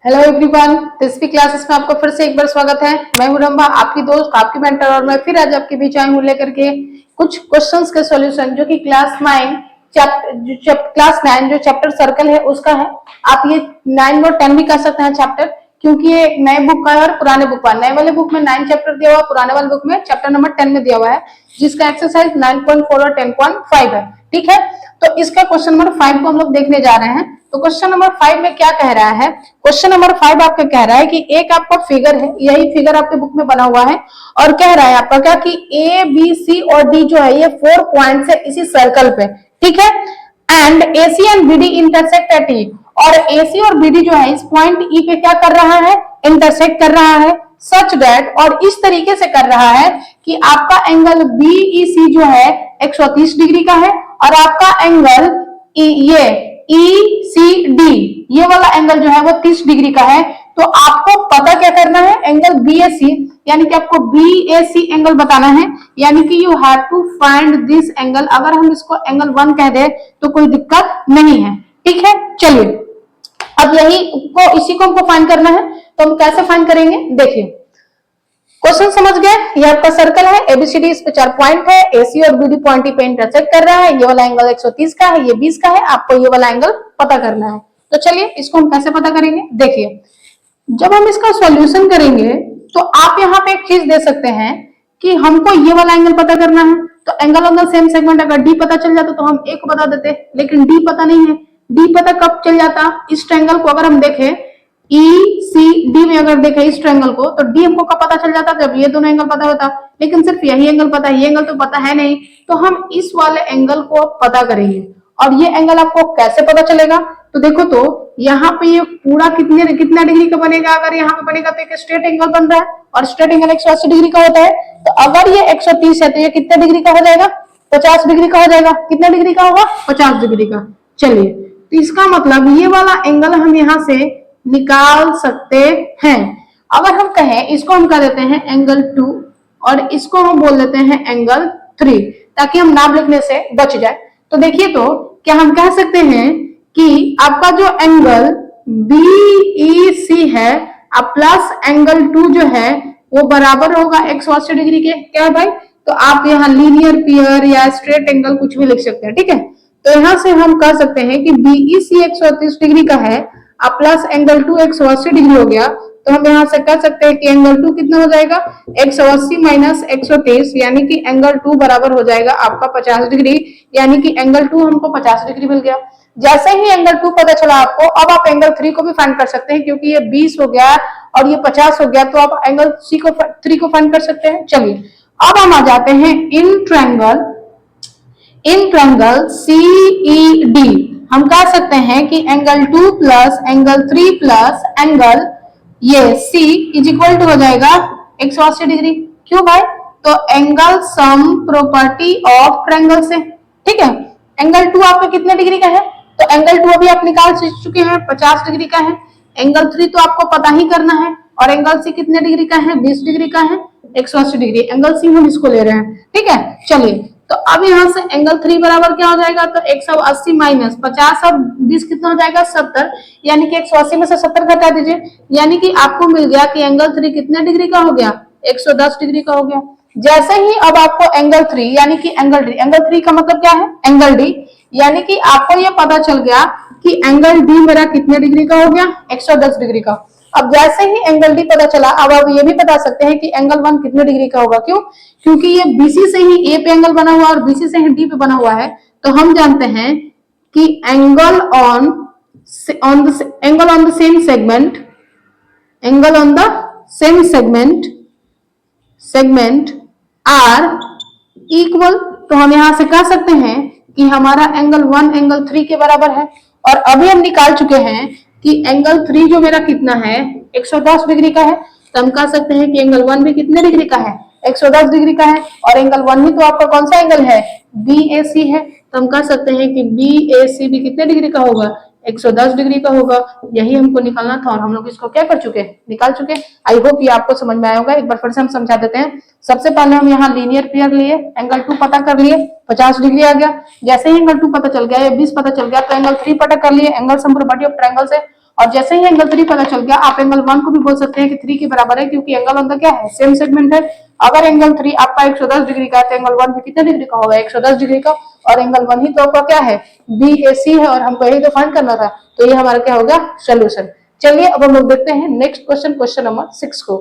Hello everyone, this classes में आपका फिर से एक बार स्वागत है। मैं हूं रंभा, आपकी दोस्त, आपकी मेंटर, और मैं फिर आज आपके बीच आई हूं लेकर के कुछ क्वेश्चंस के सॉल्यूशन जो कि क्लास 9 जो चैप्टर सर्कल है उसका है। आप ये 9 और 10 भी कर सकते हैं चैप्टर, क्योंकि ये नए बुक का है और पुराने बुक का। नए वाले बुक में 9 चैप्टर दिया हुआ, पुराने वाले बुक में चैप्टर नंबर 10 में दिया हुआ है, जिसका एक्सरसाइज 9.4 और 10.5 है। ठीक है, तो इसका क्वेश्चन नंबर 5 को हम लोग देखने जा रहे हैं। तो क्वेश्चन नंबर 5 में क्या कह रहा है? क्वेश्चन नंबर 5 आपका कह रहा है कि एक आपका फिगर है, यही फिगर आपके बुक में बना हुआ है, और कह रहा है आपका क्या कि ए बी सी और डी जो है ये 4 पॉइंट्स है इसी सर्कल पे। ठीक है, and AC and BD intersect at E, और AC और BD जो है इस पॉइंट ई पे क्या कर रहा है? इंटरसेक्ट कर रहा है। सच दैट, और इस तरीके से कर रहा है कि आपका एंगल BEC जो है 130 डिग्री का है, और आपका एंगल ये ECD ये वाला एंगल जो है वो 30 डिग्री का है। तो आपको पता क्या करना है? एंगल BAC, यानी कि आपको BAC एंगल बताना है, यानी कि you have to find this angle. अगर हम इसको एंगल 1 कह दे तो कोई दिक्कत नहीं है। ठीक है, चलिए अब इसी को हमको फाइंड करना है। तो हम कैसे फाइंड करेंगे, देखिए। क्वेश्चन समझ गए? ये आपका सर्कल है, ABCD, इस पे 4 पॉइंट है, AC और BD पॉइंट पे इंटरसेक्ट कर रहा है। ये वाला एंगल 130 का है, ये 20 का है। आपको ये वाला एंगल पता करना है। तो चलिए इसको हम कैसे पता करेंगे, देखिए। जब हम इसका सॉल्यूशन करेंगे तो आप यहाँ पे एक चीज दे सकते हैं कि हमको ये वाला एंगल पता करना है। तो angle on the same segment अगर D पता चल जाता तो हम A को बता देते, लेकिन D पता नहीं है। D पता कब चल जाता? इस ट्रायंगल को अगर हम देखें, ECD में अगर देखें इस ट्रायंगल को, तो D हमको कब पता चल जाता? जब ये दोनों एंगल पता होता। लेकिन सिर्फ यही एंगल पता है, ये एंगल तो पता है नहीं। तो हम इस वाले एंगल को पता करेंगे। और ये एंगल आपको कैसे पता चलेगा? तो देखो, तो यहाँ पे ये पूरा कितना डिग्री का बनेगा? अगर यहाँ पे बनेगा तो एक स्ट्रेट एंगल बन रहा है, और स्ट्रेट एंगल 180 डिग्री का होता है। तो अगर ये 130 है तो ये कितने डिग्री का हो जाएगा? 50 डिग्री का हो जाएगा। कितने डिग्री का होगा? 50 डिग्री का। चलिए, तो इसका मतलब ये वाला एंगल हम यहाँ से निकाल सकते हैं। अगर हम कहें, इसको हम कह देते हैं एंगल 2, और इसको हम बोल देते हैं एंगल 3, ताकि हम नाम लिखने से बच जाए। तो देखिए, तो क्या हम कह सकते हैं कि आपका जो एंगल BEC है अब प्लस एंगल 2 जो है वो बराबर होगा 180 डिग्री के। क्या है भाई? तो आप यहाँ लीनियर पेयर या स्ट्रेट एंगल कुछ भी लिख सकते हैं। ठीक है, तो यहाँ से हम कह सकते हैं कि BEC 130 डिग्री का है, अब प्लस एंगल 2 180 डिग्री हो गया। तो हम यहाँ से कह सकते हैं कि एंगल 2 कितना हो जाएगा? 180 माइनस 130, यानी कि एंगल 2 बराबर हो जाएगा आपका 50 डिग्री, यानी कि एंगल 2 हमको 50 डिग्री मिल गया। जैसे ही एंगल 2 पता चला आपको, अब आप एंगल 3 को भी फाइंड कर सकते हैं, क्योंकि ये 20 हो गया और ये 50 हो गया, तो आप एंगल 3 को फाइंड कर सकते हैं। चलिए, अब हम आ जाते हैं इन ट्रायंगल CED। हम कह सकते हैं कि angle 2 plus angle 3 plus angle ये C इज इक्वल टू हो जाएगा 180 डिग्री। क्यों भाई? तो angle sum property of triangle से। ठीक है, एंगल 2 आपका कितने डिग्री का है? तो एंगल 2 अभी आप निकाल चुके हैं, 50 डिग्री का है। एंगल 3 तो आपको पता ही करना है, और एंगल C कितने डिग्री का है? 20 डिग्री का है, 180 डिग्री। एंगल C हम इसको ले रहे हैं। ठीक है, चलिए, तो अब यहाँ से एंगल 3 बराबर क्या हो जाएगा? तो 180 माइनस 50 और 20 कितना हो जाएगा? 70, यानी कि 180 में से 70 घटा दीजिए, यानी कि आपको मिल गया कि एंगल 3 कितने डिग्री का हो गया? 110 डिग्री का हो गया। जैसे ही अब आपको एंगल 3 यानी कि एंगल 3 का मतलब क्या है? एंगल D, यानी कि आपको ये पता चल गया कि एंगल D मेरा कितने डिग्री का हो गया? 110 डिग्री का। अब जैसे ही एंगल D पता चला, अब आप ये भी बता सकते हैं कि एंगल 1 कितने डिग्री का होगा। क्यों? क्योंकि ये BC से ही A पे एंगल बना हुआ और BC से ही D पे बना हुआ है। तो हम जानते हैं कि angle on the same segment are equal. तो हम यहां से कह सकते हैं कि हमारा एंगल 1 एंगल 3 के बराबर है। और अभी हम निकाल चुके हैं कि एंगल 3 जो मेरा कितना है? 110 डिग्री का है। तो हम कह सकते हैं कि एंगल 1 भी कितने डिग्री का है? 110 डिग्री का है। और एंगल 1 भी तो आपका कौन सा एंगल है? BAC है। तो हम कह सकते हैं कि BAC भी कितने डिग्री का होगा? 110 डिग्री का होगा। यही हमको निकालना था, और हम लोग इसको क्या कर चुके? निकाल चुके। आई होप ये आपको समझ में आया होगा। एक बार फिर से हम समझा देते हैं। सबसे पहले हम यहाँ लीनियर पेयर लिए, एंगल 2 पता कर लिए, 50 डिग्री आ गया। जैसे ही एंगल 2 पता चल गया या 20 पता चल गया, तो एंगल 3 पता कर लिए angle sum property of triangle से, और जैसे ही एंगल 3 पता चल गया, आप एंगल 1 को भी बोल सकते हैं कि 3 के बराबर है, क्योंकि एंगल ऑन द क्या है, सेम सेगमेंट है। अगर एंगल 3 आपका 110 डिग्री का है तो एंगल 1 भी कितने डिग्री का होगा, 110 डिग्री का, और एंगल 1 ही तो आपका क्या है, BAC है, और हमको यही तो फाइंड करना था। तो ये हमारा क्या होगा, सोल्यूशन। चलिए अब हम लोग देखते हैं नेक्स्ट क्वेश्चन, क्वेश्चन नंबर 6 को।